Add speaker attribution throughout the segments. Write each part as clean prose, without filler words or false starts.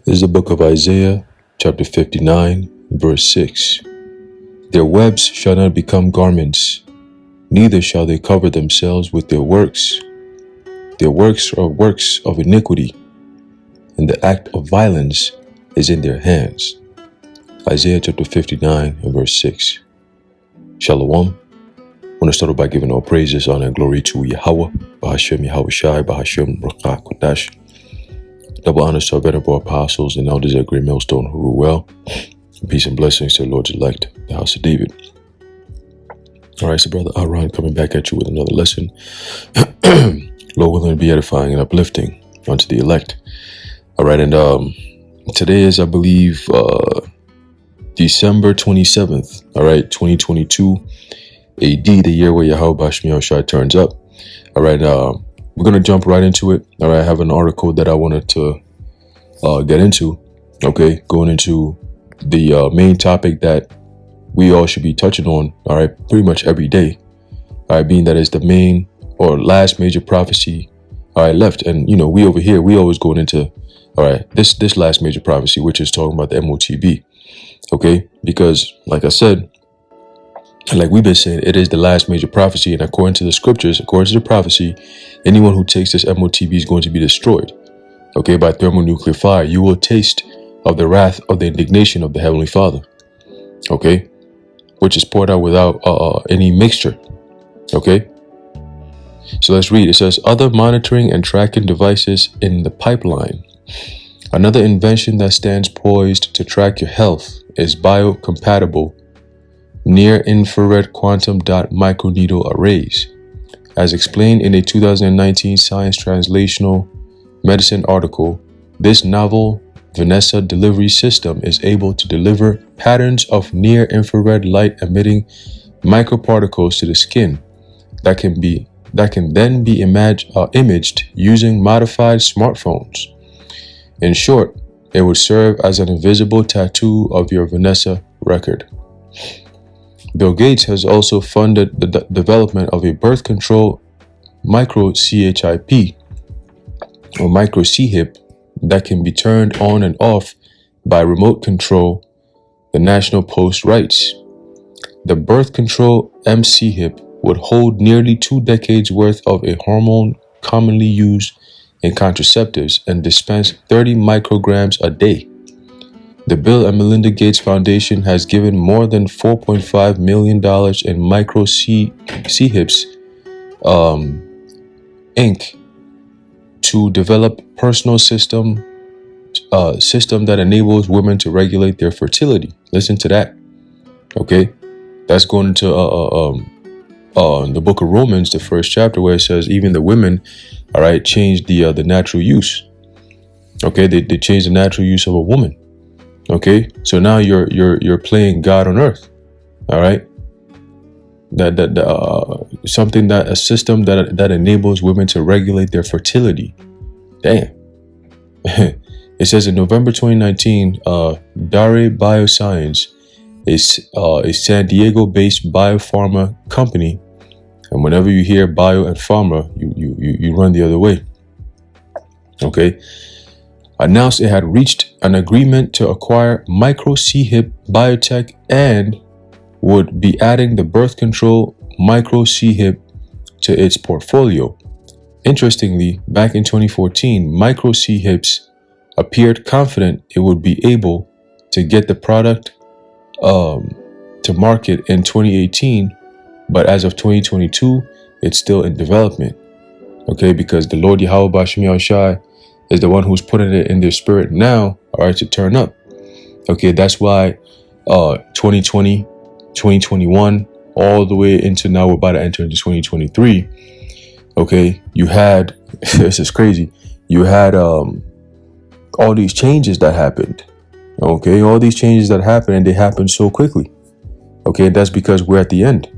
Speaker 1: This is the book of Isaiah, chapter 59, verse 6. Their webs shall not become garments, neither shall they cover themselves with their works. Their works are works of iniquity, and the act of violence is in their hands. Isaiah chapter 59 and verse 6. Shalom. I want to start off by giving all praises, honor, and glory to Yahweh, Bahashem Yahweh Shai, Bahashem Rakah Kodash. Double honors to our venerable apostles and elders at Great Millstone who rule well. Peace and blessings to the Lord's elect, the house of David. All right, so Brother Aaron coming back at you with another lesson. Lord willing to be edifying and uplifting unto the elect. All right, and today is, I believe, December 27th, all right, 2022 AD, the year where Yahweh Bashmi Shai turns up. All right, we're going to jump right into it. All right, I have an article that I wanted to get into, okay, going into the main topic that we all should be touching on, all right, pretty much every day, all right, being that is the main or last major prophecy, all right, left. And, you know, we over here, we always going into, all right, this last major prophecy, which is talking about the MOTB, okay, because like I said, like we've been saying, it is the last major prophecy, and according to the scriptures, according to the prophecy, anyone who takes this MOTB is going to be destroyed, okay, by thermonuclear fire. You will taste of the wrath of the indignation of the Heavenly Father, okay, which is poured out without any mixture, okay. So let's read. It says, other monitoring and tracking devices in the pipeline. Another invention that stands poised to track your health is biocompatible near-infrared quantum dot microneedle arrays. As explained in a 2019 Science Translational Medicine article, this novel Vanessa delivery system is able to deliver patterns of near-infrared light-emitting microparticles to the skin that can then be imaged using modified smartphones. In short, it would serve as an invisible tattoo of your Vanessa record. Bill Gates has also funded the development of a birth control micro-CHIP or micro-CHIP that can be turned on and off by remote control, the National Post writes. The birth control MCHIP would hold nearly 2 decades worth of a hormone commonly used in contraceptives and dispense 30 micrograms a day. The Bill and Melinda Gates Foundation has given more than $4.5 million in micro-CHIPs, Inc. to develop personal system that enables women to regulate their fertility. Listen to that. Okay, that's going into the book of Romans, the first chapter, where it says even the women, all right, changed the natural use. Okay, they changed the natural use of a woman. Okay, so now you're playing God on earth. All right, something that a system that enables women to regulate their fertility. Damn. It says in November 2019, Dare Bioscience is a San Diego-based biopharma company, and whenever you hear bio and pharma, you run the other way. Okay. Announced it had reached an agreement to acquire micro-CHIP Biotech and would be adding the birth control micro-CHIP to its portfolio. Interestingly, back in 2014, micro-CHIPs appeared confident it would be able to get the product to market in 2018, but as of 2022, it's still in development. Okay, because the Lord Yahweh Bashmi Shai is the one who's putting it in their spirit now, all right, to turn up. Okay, that's why 2020, 2021, all the way into now we're about to enter into 2023. Okay, you had, this is crazy, you had all these changes that happened. Okay, all these changes that happened, and they happened so quickly. Okay, that's because we're at the end.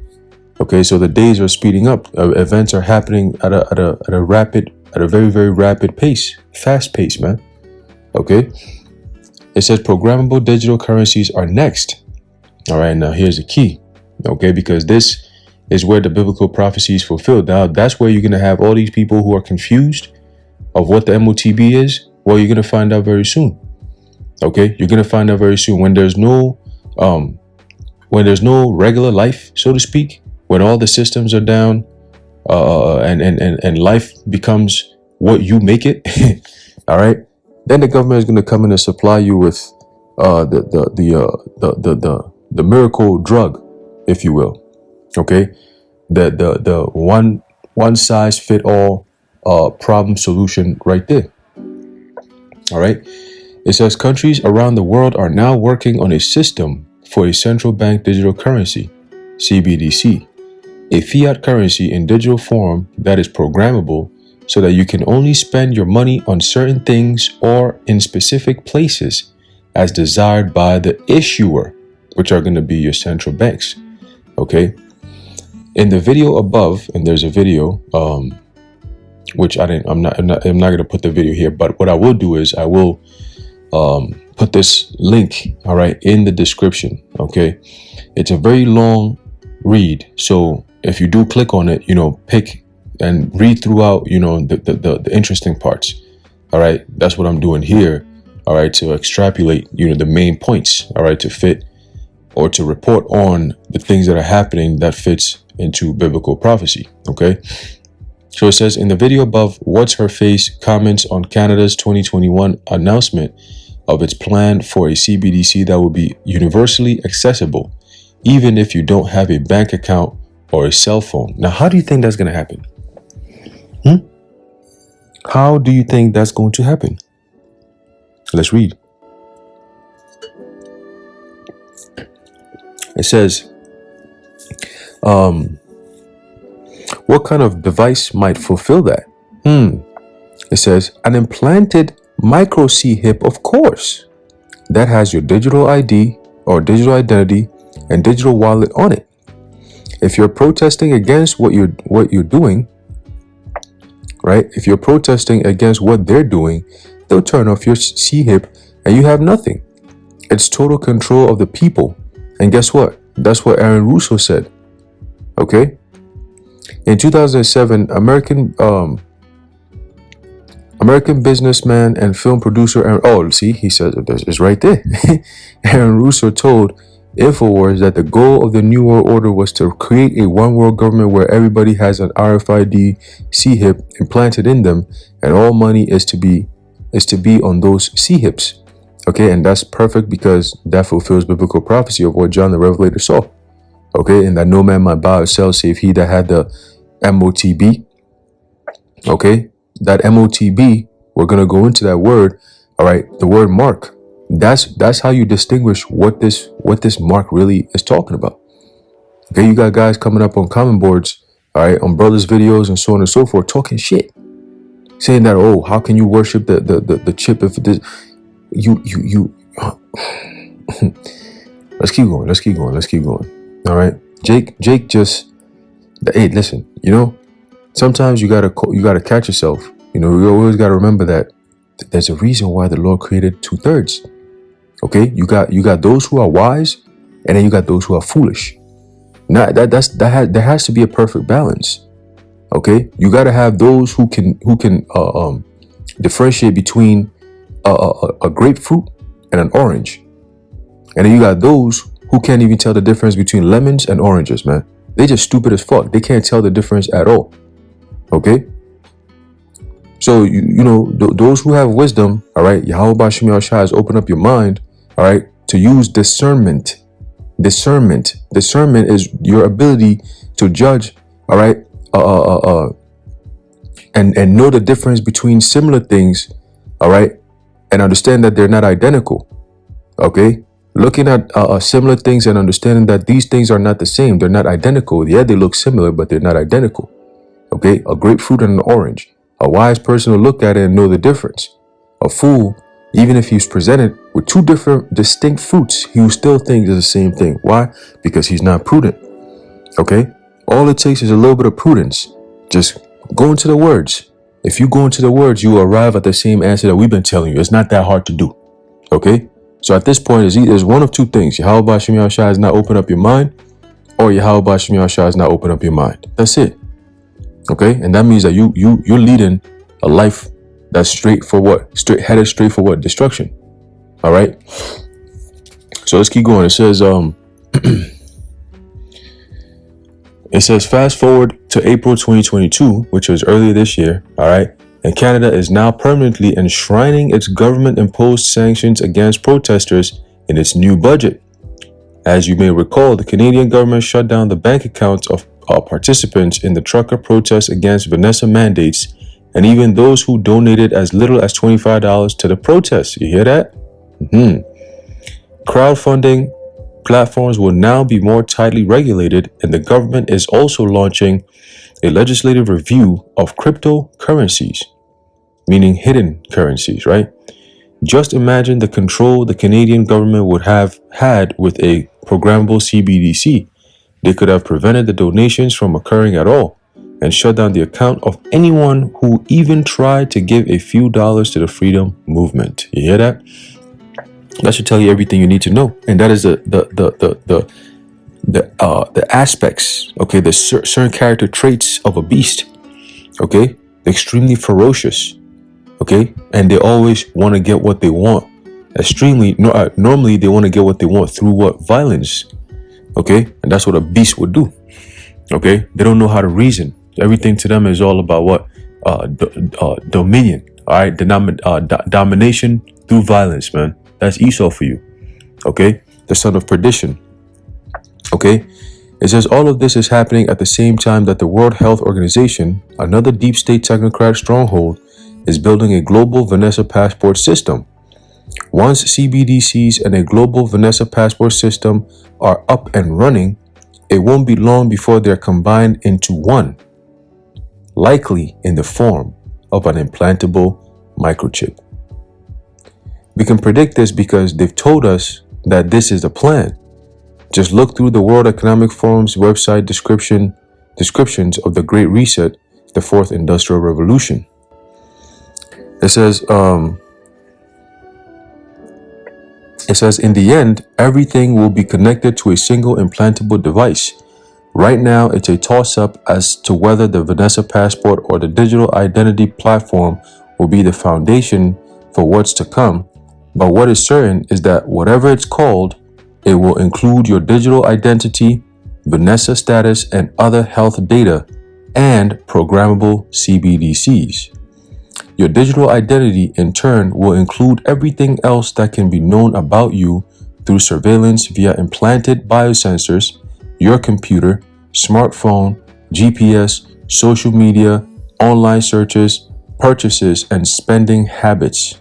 Speaker 1: Okay, so the days are speeding up. Events are happening at a very, very rapid pace, fast pace, man. Okay, it says programmable digital currencies are next. All right, now here's the key. Okay, because this is where the biblical prophecy is fulfilled. Now that's where you're gonna have all these people who are confused of what the MOTB is. Well, you're gonna find out very soon. Okay, you're gonna find out very soon when there's no regular life, so to speak, when all the systems are down, and life becomes what you make it. All right, then the government is gonna come in and supply you with the miracle drug, if you will. Okay, the one size fit all problem solution right there. All right. It says countries around the world are now working on a system for a central bank digital currency, CBDC, a fiat currency in digital form that is programmable so that you can only spend your money on certain things or in specific places as desired by the issuer, which are going to be your central banks. Okay. In the video above, and there's a video, which I'm not going to put the video here, but what I will do is I will put this link, all right, in the description. Okay, it's a very long read, so if you do click on it, pick and read throughout, the interesting parts. All right, that's what I'm doing here. All right, to extrapolate, the main points. All right, to fit or to report on the things that are happening that fits into biblical prophecy. Okay. So it says in the video above, What's Her Face comments on Canada's 2021 announcement of its plan for a CBDC that will be universally accessible, even if you don't have a bank account or a cell phone. Now, how do you think that's going to happen? How do you think that's going to happen? Let's read. It says, what kind of device might fulfill that? It says, an implanted micro C-hip, of course, that has your digital ID or digital identity and digital wallet on it. If you're protesting against what you're doing, right? If you're protesting against what they're doing, they'll turn off your C-hip and you have nothing. It's total control of the people. And guess what? That's what Aaron Russo said. Okay? In 2007, American businessman and film producer he says it's right there. Aaron Russo told InfoWars that the goal of the New World Order was to create a one world government where everybody has an RFID C-hip implanted in them, and all money is to be on those C-hips. Okay, and that's perfect because that fulfills biblical prophecy of what John the Revelator saw. Okay, and that no man might buy or sell save he that had the MOTB. Okay, that MOTB, we're gonna go into that word. All right, the word mark. That's how you distinguish what this mark really is talking about. Okay, you got guys coming up on comment boards, all right, on brothers' videos and so on and so forth, talking shit, saying that, oh, how can you worship the chip if this you let's keep going. All right, Jake just, hey, listen, sometimes you gotta catch yourself. You always gotta remember that there's a reason why the Lord created 2/3. Okay, you got those who are wise, and then you got those who are foolish. Now there has to be a perfect balance. Okay, you gotta have those who can differentiate between a grapefruit and an orange, and then you got those who can't even tell the difference between lemons and oranges. Man, they just stupid as fuck. They can't tell the difference at all. Okay, so those who have wisdom, all right, Yahweh Bashim Yahushua has opened up your mind, all right, to use discernment. Discernment is your ability to judge, all right, and know the difference between similar things, all right, and understand that they're not identical. Okay, looking at similar things and understanding that these things are not the same. They're not identical. Yeah, they look similar, but they're not identical. Okay, a grapefruit and an orange. A wise person will look at it and know the difference. A fool, even if he's presented with two different distinct fruits, he will still think it's the same thing. Why? Because he's not prudent. Okay, all it takes is a little bit of prudence. Just go into the words. If you go into the words, you will arrive at the same answer that we've been telling you. It's not that hard to do. Okay, so at this point, there's one of two things. Yahweh Bashim Yahushua has not opened up your mind, or Yahweh Bashim Yahushua has not opened up your mind. That's it. Okay, and that means that you're leading a life that's headed straight for what? Destruction. All right. So let's keep going. It says fast forward to April 2022, which was earlier this year. All right. And Canada is now permanently enshrining its government-imposed sanctions against protesters in its new budget. As you may recall, the Canadian government shut down the bank accounts of participants in the trucker protests against Vanessa mandates, and even those who donated as little as $25 to the protests. You hear that? Crowdfunding platforms will now be more tightly regulated, and the government is also launching a legislative review of cryptocurrencies, meaning hidden currencies, right? Just imagine the control the Canadian government would have had with a programmable CBDC. They could have prevented the donations from occurring at all and shut down the account of anyone who even tried to give a few dollars to the freedom movement. You hear that? That should tell you everything you need to know. And that is the aspects, okay, the certain character traits of a beast, okay? Extremely ferocious, okay? And they always want to get what they want. Normally they want to get what they want through what? Violence, okay? And that's what a beast would do, okay? They don't know how to reason. Everything to them is all about what? Dominion, all right? Domination through violence, man. That's Esau for you, okay? The son of perdition, okay? It says all of this is happening at the same time that the World Health Organization, another deep state technocrat stronghold, is building a global Vanessa passport system. Once CBDCs and a global Vanessa passport system are up and running, it won't be long before they're combined into one, likely in the form of an implantable microchip. We can predict this because they've told us that this is the plan. Just look through the World Economic Forum's website descriptions of the Great Reset, the Fourth Industrial Revolution. It says, in the end, everything will be connected to a single implantable device. Right now, it's a toss-up as to whether the Vanessa passport or the digital identity platform will be the foundation for what's to come. But what is certain is that whatever it's called, it will include your digital identity, Vanessa status, and other health data, and programmable CBDCs. Your digital identity, in turn, will include everything else that can be known about you through surveillance via implanted biosensors, your computer, smartphone, GPS, social media, online searches, purchases, and spending habits.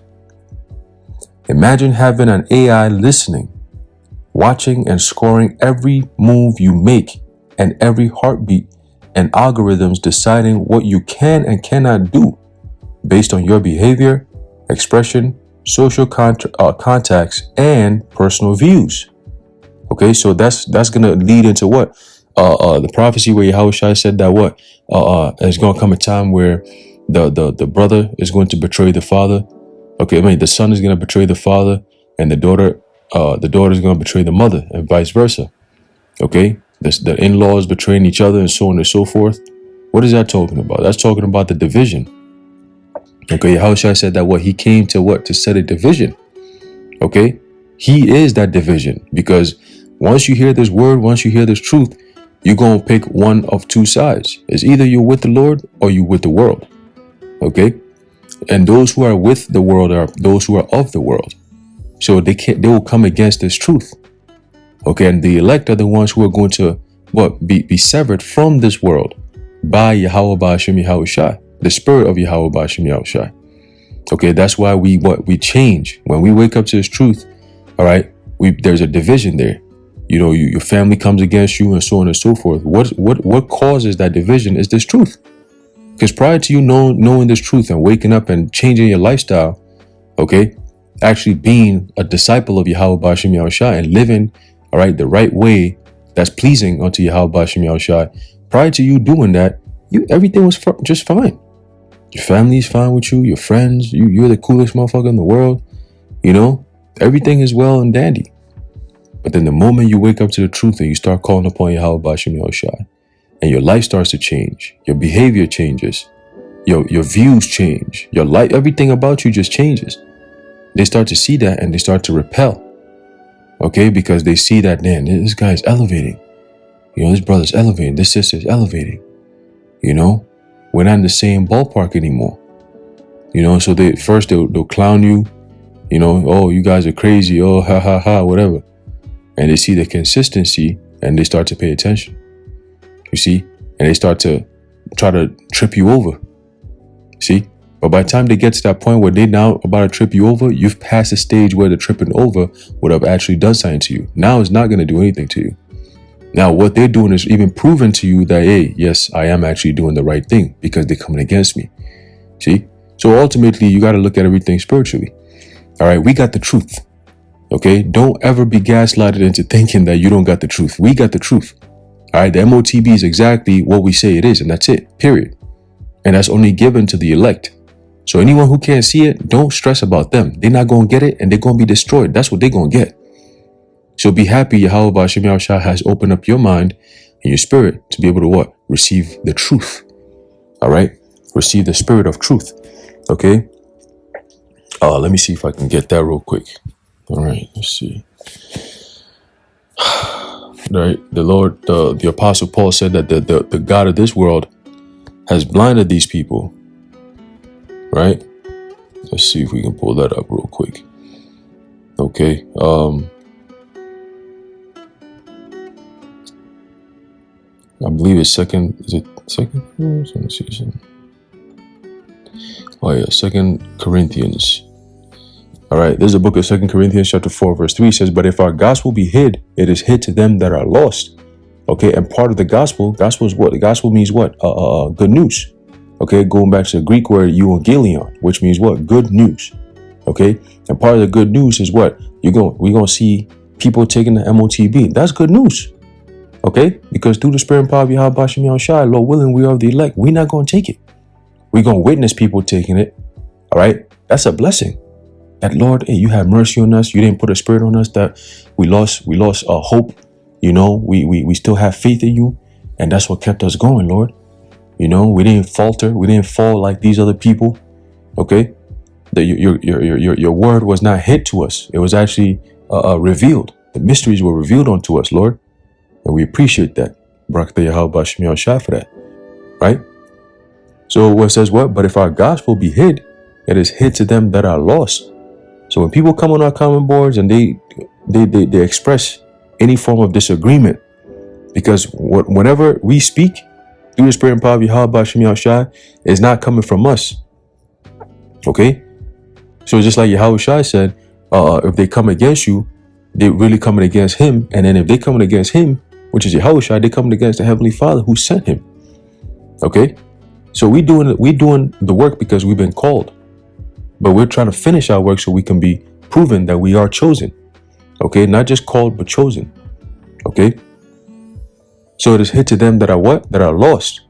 Speaker 1: Imagine having an AI listening, watching and scoring every move you make and every heartbeat, and algorithms deciding what you can and cannot do based on your behavior, expression, social contacts, and personal views. Okay, so that's gonna lead into what? The prophecy where Yahushua said that what? There's gonna come a time where the brother is going to betray the father. Okay, the son is gonna betray the father, and the daughter is gonna betray the mother, and vice versa. Okay, the in-laws betraying each other, and so on and so forth. What is that talking about? That's talking about the division. Okay, Yahushua said that what? He came to what? To set a division. Okay, he is that division, because once you hear this word, once you hear this truth, you're going to pick one of two sides. It's either you're with the Lord or you're with the world. Okay, and those who are with the world are those who are of the world. So they will come against this truth. Okay, and the elect are the ones who are going to be severed from this world by Yahweh Ba'ashem Yahushua, the spirit of Yahweh Ba'ashem Yahushua. Okay, that's why we change when we wake up to this truth. All right, there's a division there. You know, your family comes against you, and so on and so forth. What causes that division is this truth. Because prior to you knowing this truth and waking up and changing your lifestyle, okay, actually being a disciple of Yahweh Ba'ashem Yahushua and living, all right, the right way that's pleasing unto Yahweh Ba'ashem Yahushua, prior to you doing that, everything was just fine. Your family is fine with you, your friends, you're the coolest motherfucker in the world, you know, everything is well and dandy. But then the moment you wake up to the truth and you start calling upon Yahweh Ba'ashem Yahushua, and your life starts to change, your behavior changes, your views change, your life, everything about you just changes. They start to see that and they start to repel. Okay, because they see that, man, this guy is elevating. This brother's elevating, this sister's elevating. We're not in the same ballpark anymore. So they'll clown you, oh, you guys are crazy, oh, ha ha ha, whatever. And they see the consistency and they start to pay attention. You see? And they start to try to trip you over. See? But by the time they get to that point where they now about to trip you over, you've passed the stage where the tripping over would have actually done something to you. Now it's not going to do anything to you. Now what they're doing is even proving to you that, hey, yes, I am actually doing the right thing because they're coming against me. See? So ultimately, you got to look at everything spiritually. All right, we got the truth. Okay? Don't ever be gaslighted into thinking that you don't got the truth. We got the truth. All right, the MOTB is exactly what we say it is, and that's it, period. And that's only given to the elect. So anyone who can't see it, don't stress about them. They're not going to get it, and they're going to be destroyed. That's what they're going to get. So be happy Yahweh Ba'ashem Yahushua has opened up your mind and your spirit to be able to what? Receive the truth. All right? Receive the spirit of truth. Okay? Let me see if I can get that real quick. All right, let's see. Right, the Lord, the Apostle Paul said that the God of this world has blinded these people. Right? Let's see if we can pull that up real quick. Okay. I believe it's second. Is it second? Let me see something. Oh yeah, 2 Corinthians. All right, there's a book of 2 Corinthians chapter 4, verse 3 says, but if our gospel be hid, it is hid to them that are lost. Okay, and part of the gospel is what? The gospel means what? Good news. Okay, going back to the Greek word euangelion, which means what? Good news. Okay, and part of the good news is what? We're gonna see people taking the MOTB. That's good news. Okay, because through the spirit and power of Yahweh Ba'ashem Yahushua, Lord willing, we are the elect. We're not gonna take it. We're gonna witness people taking it. All right, that's a blessing. That Lord, hey, you have mercy on us. You didn't put a spirit on us that we lost hope. We still have faith in you, and that's what kept us going, Lord. We didn't falter. We didn't fall like these other people. Okay, your word was not hid to us. It was actually revealed. The mysteries were revealed unto us, Lord, and we appreciate that. Barak Yahweh Ba'ashem Yahushua for that, right? So what says what? But if our gospel be hid, it is hid to them that are lost. So when people come on our comment boards and they express any form of disagreement, because whenever we speak through the spirit and power of Yahweh Ba'ashem Yahushua, it's not coming from us. Okay? So just like Yahushua said, if they come against you, they're really coming against him. And then if they coming against him, which is Yahushua, they're coming against the Heavenly Father who sent him. Okay? So we doing the work because we've been called. But we're trying to finish our work so we can be proven that we are chosen. Okay? Not just called, but chosen. Okay? So it is hid to them that are what? That are lost,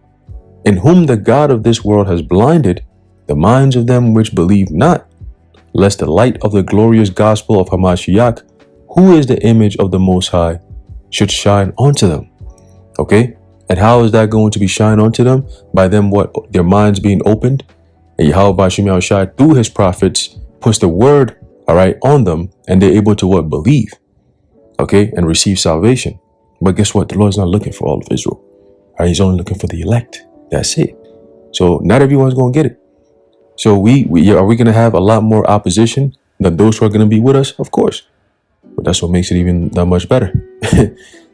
Speaker 1: in whom the God of this world has blinded the minds of them which believe not, lest the light of the glorious gospel of Hamashiach, who is the image of the Most High, should shine onto them. Okay? And how is that going to be shined onto them? By them what? Their minds being opened. And Yahweh Ba'ashem Yahushua, through his prophets, puts the word, all right, on them, and they're able to what? Believe. Okay? And receive salvation. But guess what? The Lord's not looking for all of Israel. All right? He's only looking for the elect. That's it. So not everyone's going to get it. So are we going to have a lot more opposition than those who are going to be with us? Of course. But that's what makes it even that much better.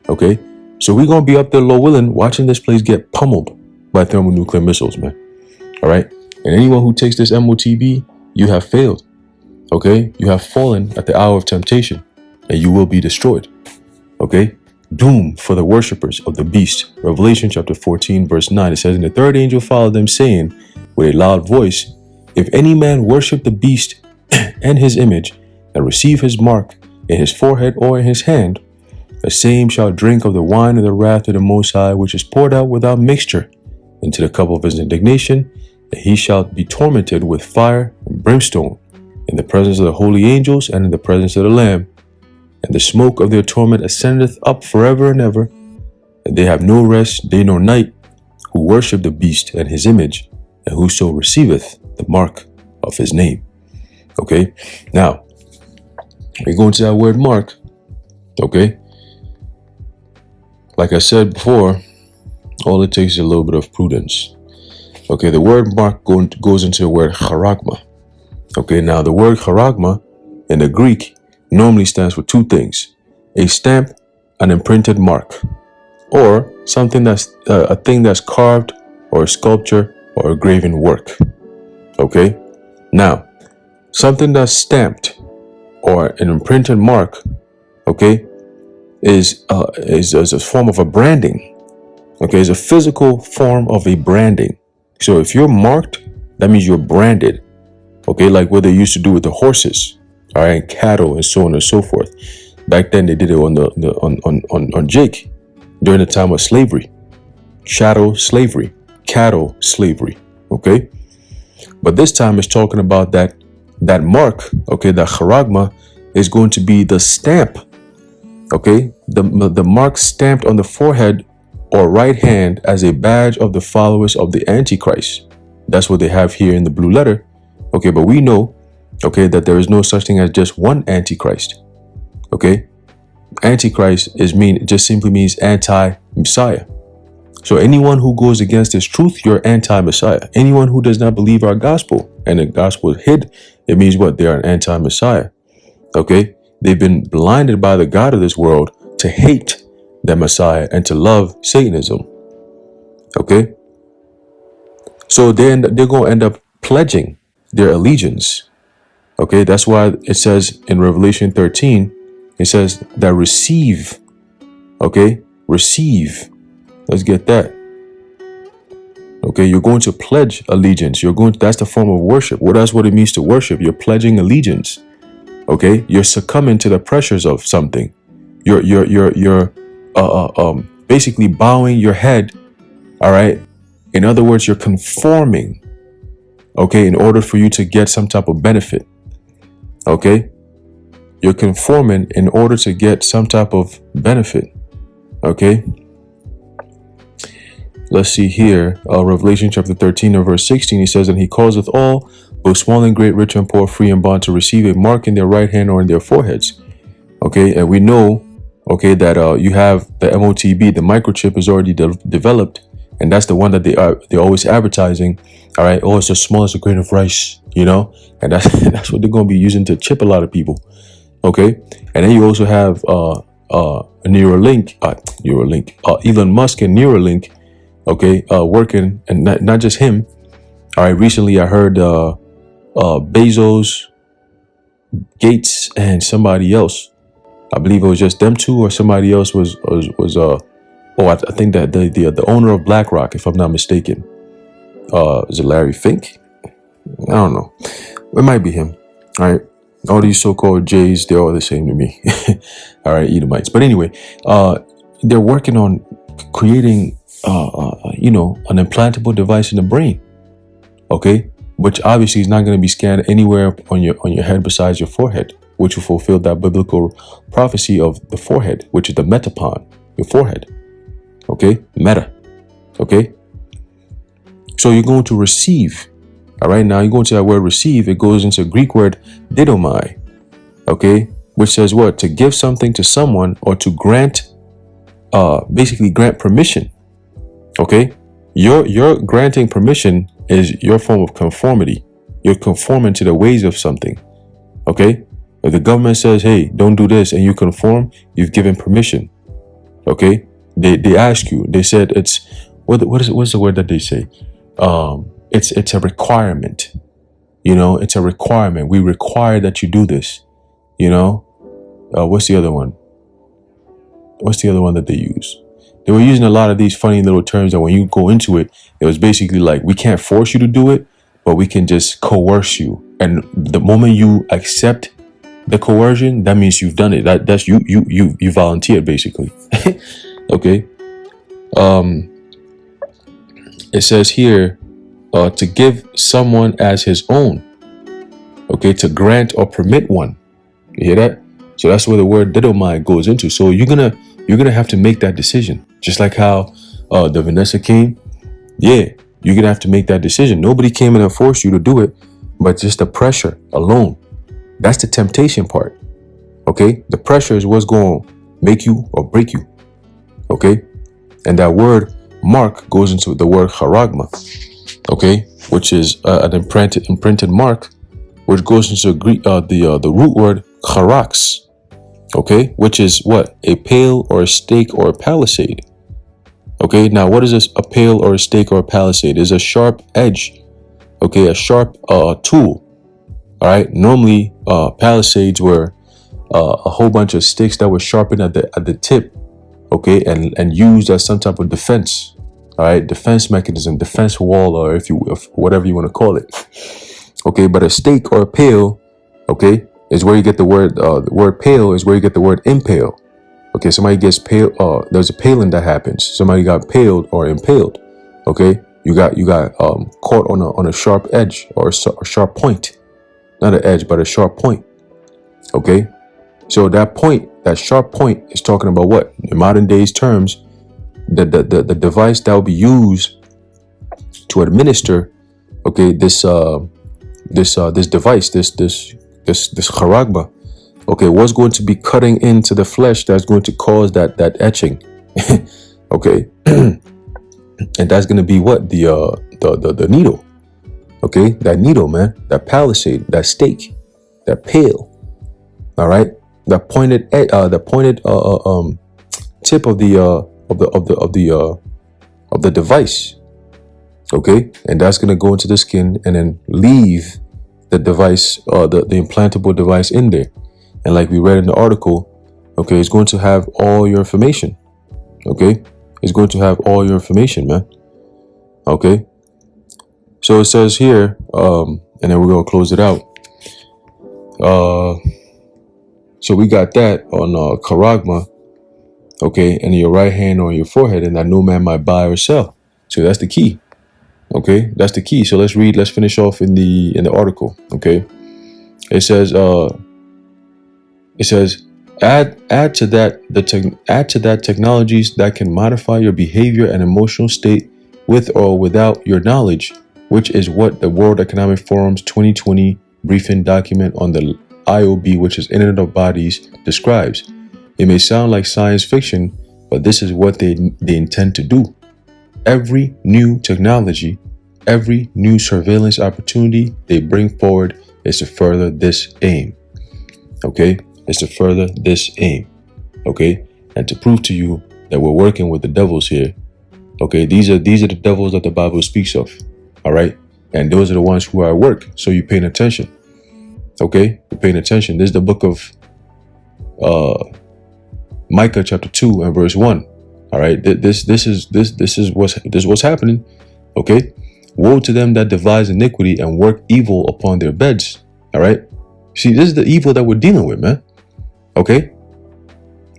Speaker 1: Okay? So we're going to be up there, Lord willing, watching this place get pummeled by thermonuclear missiles, man. All right? And anyone who takes this MOTB, you have failed. Okay? You have fallen at the hour of temptation, and you will be destroyed. Okay? Doom for the worshippers of the beast. Revelation chapter 14, verse 9. It says, and the third angel followed them, saying with a loud voice, if any man worship the beast and his image, and receive his mark in his forehead or in his hand, the same shall drink of the wine of the wrath of the Most High, which is poured out without mixture into the cup of his indignation, and he shall be tormented with fire and brimstone in the presence of the holy angels and in the presence of the Lamb. And the smoke of their torment ascendeth up forever and ever, and they have no rest day nor night, who worship the beast and his image, and whoso receiveth the mark of his name. Okay. Now we go into that word mark. Okay. Like I said before, all it takes is a little bit of prudence. Okay. The word mark goes into the word charagma. Okay. Now the word charagma in the Greek normally stands for two things: a stamp, an imprinted mark, or something that's a thing that's carved, or a sculpture, or a graven work. Okay. Now, something that's stamped or an imprinted mark, okay, is a form of a branding. Okay, is a physical form of a branding. So if you're marked, that means you're branded. Okay, like what they used to do with the horses, all right, cattle, and so on and so forth. Back then, they did it on Jake during the time of slavery, chattel slavery, cattle slavery. Okay, but this time it's talking about that mark. Okay, that charagma is going to be the stamp. Okay, the mark stamped on the forehead or right hand as a badge of the followers of the Antichrist. That's what they have here in the blue letter. Okay, but we know, okay, that there is no such thing as just one Antichrist. Okay, Antichrist just simply means anti-Messiah. So anyone who goes against this truth, you're anti-Messiah. Anyone who does not believe our gospel, and the gospel is hid, it means what? They are an anti-Messiah. Okay, they've been blinded by the God of this world to hate the Messiah and to love Satanism. Okay, so then they're going to end up pledging their allegiance. Okay, that's why it says in Revelation 13, it says that receive. Okay, receive. Let's get that. Okay, you're going to pledge allegiance. That's the form of worship. Well, that's what it means to worship. You're pledging allegiance. Okay, you're succumbing to the pressures of something. You're basically bowing your head. All right. In other words, you're conforming. Okay, in order for you to get some type of benefit. Okay, you're conforming in order to get some type of benefit. Okay. Let's see here. Revelation chapter 13 and verse 16. He says, "And he causeth all, both small and great, rich and poor, free and bond, to receive a mark in their right hand or in their foreheads." Okay, and we know, okay, that you have the MOTB, the microchip is already developed, and that's the one that they're always advertising. All right, oh, it's as small as a grain of rice, you know, and that's what they're going to be using to chip a lot of people. Okay, and then you also have Neuralink, Elon Musk and Neuralink. Okay, working, and not just him. All right, recently I heard Bezos, Gates, and somebody else. I believe it was just them two, or somebody else was I think that the owner of BlackRock, if I'm not mistaken. Is it Larry Fink? I don't know. It might be him. All right. All these so-called J's, they're all the same to me. All right, Edomites. But anyway, they're working on creating an implantable device in the brain. Okay, which obviously is not going to be scanned anywhere on your head besides your forehead, which will fulfill that biblical prophecy of the forehead, which is the metapon, your forehead. Okay, meta. Okay, so you're going to receive. All right, now you go into that word receive. It goes into Greek word didomai. Okay, which says what? To give something to someone, or to grant, basically grant permission. Okay, your granting permission is your form of conformity. You're conforming to the ways of something. Okay, if the government says, "Hey, don't do this," and you conform, you've given permission. Okay, they ask you. They said it's what's the word that they say? It's a requirement. You know, it's a requirement. We require that you do this. You know, what's the other one? What's the other one that they use? They were using a lot of these funny little terms that when you go into it, it was basically like, we can't force you to do it, but we can just coerce you. And the moment you accept the coercion, that means you've done it. That's you volunteered, basically. Okay. It says here, to give someone as his own. Okay, to grant or permit one. You hear that? So that's where the word didomai goes into. So you're gonna have to make that decision. Just like how the Vanessa came. Yeah, you're gonna have to make that decision. Nobody came in and forced you to do it, but just the pressure alone. That's the temptation part. Okay, the pressure is what's going to make you or break you. Okay, and that word mark goes into the word charagma. Okay, which is an imprinted mark, which goes into the root word charax. Okay, which is what? A pale or a stake or a palisade. Okay, now what is this? A pale or a stake or a palisade? It's a sharp edge. Okay, a sharp tool. All right, normally palisades were a whole bunch of sticks that were sharpened at the tip. Okay, and used as some type of defense. All right, defense mechanism, defense wall, or if whatever you want to call it. Okay, but a stake or a pale, okay, is where you get the word. The word pale is where you get the word impale. Okay, somebody gets pale. There's a paling that happens. Somebody got paled or impaled. Okay, you got caught on a sharp edge or a sharp point, not an edge, but a sharp point. Okay, so that point, that sharp point, is talking about what? In modern days terms, the device that will be used to administer, okay, this device, this charagma, okay, what's going to be cutting into the flesh that's going to cause that etching, okay, and that's going to be what? The needle, okay, that needle, man, that palisade, that stake, that pale, all right, that pointed tip of the device, okay, and that's going to go into the skin and then leave the device, the implantable device in there. And like we read in the article, okay, it's going to have all your information. Okay, it's going to have all your information, man. Okay, so it says here, and then we're going to close it out. So we got that on charagma, okay, and your right hand on your forehead, and that no man might buy or sell. So that's the key. Okay, that's the key. So let's finish off in the article. Okay, it says add to that technologies that can modify your behavior and emotional state with or without your knowledge, which is what the World Economic Forum's 2020 briefing document on the IOB, which is Internet of Bodies, describes. It may sound like science fiction, but this is what they intend to do. Every new technology, every new surveillance opportunity they bring forward is to further this aim. Okay? It's to further this aim. Okay? And to prove to you that we're working with the devils here. Okay? These are the devils that the Bible speaks of. All right? And those are the ones who are at work. So you're paying attention. Okay? You're paying attention. This is the book of Micah chapter 2 and verse 1. All right, this is what's happening. Okay, woe to them that devise iniquity and work evil upon their beds. All right, see, this is the evil that we're dealing with, man. Okay,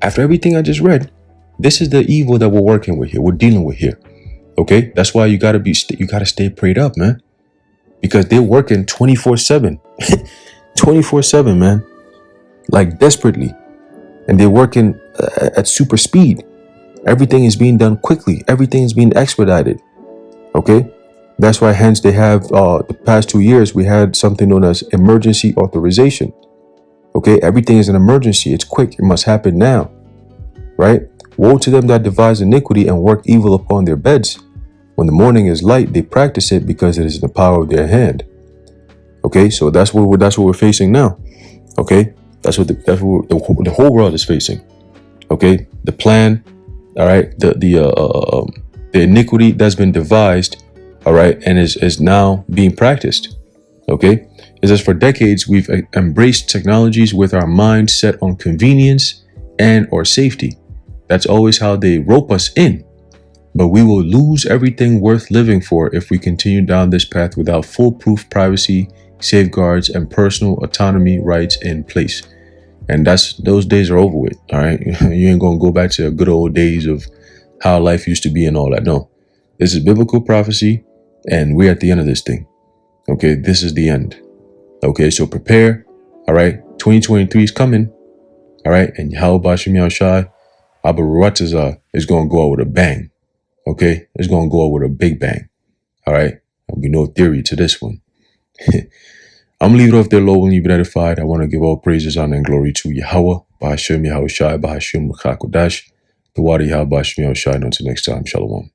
Speaker 1: after everything I just read, this is the evil that we're working with here. We're dealing with here. Okay, that's why you gotta stay prayed up, man, because they're working 24/7, 24/7, man, like desperately, and they're working at super speed. Everything is being done quickly. Everything is being expedited. Okay, that's why hence they have the past 2 years we had something known as emergency authorization. Okay, everything is an emergency. It's quick. It must happen now. Right? Woe to them that devise iniquity and work evil upon their beds. When the morning is light, they practice it because it is in the power of their hand. Okay, so that's what we're facing now. Okay, that's what the whole world is facing. Okay, the plan. All right, the iniquity that's been devised, all right, and is now being practiced. Okay, it says for decades we've embraced technologies with our mind set on convenience and or safety. That's always how they rope us in. But we will lose everything worth living for if we continue down this path without foolproof privacy, safeguards, and personal autonomy rights in place. And those days are over with. All right. You ain't going to go back to the good old days of how life used to be and all that. No, this is biblical prophecy and we're at the end of this thing. Okay. This is the end. Okay. So prepare. All right. 2023 is coming. All right. And Yahweh Bashim Yahushai Abba Ruatazah is going to go out with a bang. Okay. It's going to go out with a big bang. All right. There'll be no theory to this one. I'm gonna leave it off there, Lord, when you've been edified. I want to give all praises, honor, and glory to Yahweh, Bahashem Yahushai, Bahashem Makakodash, the Wadi Yahweh Bahashem Yahushai. Until next time, Shalom.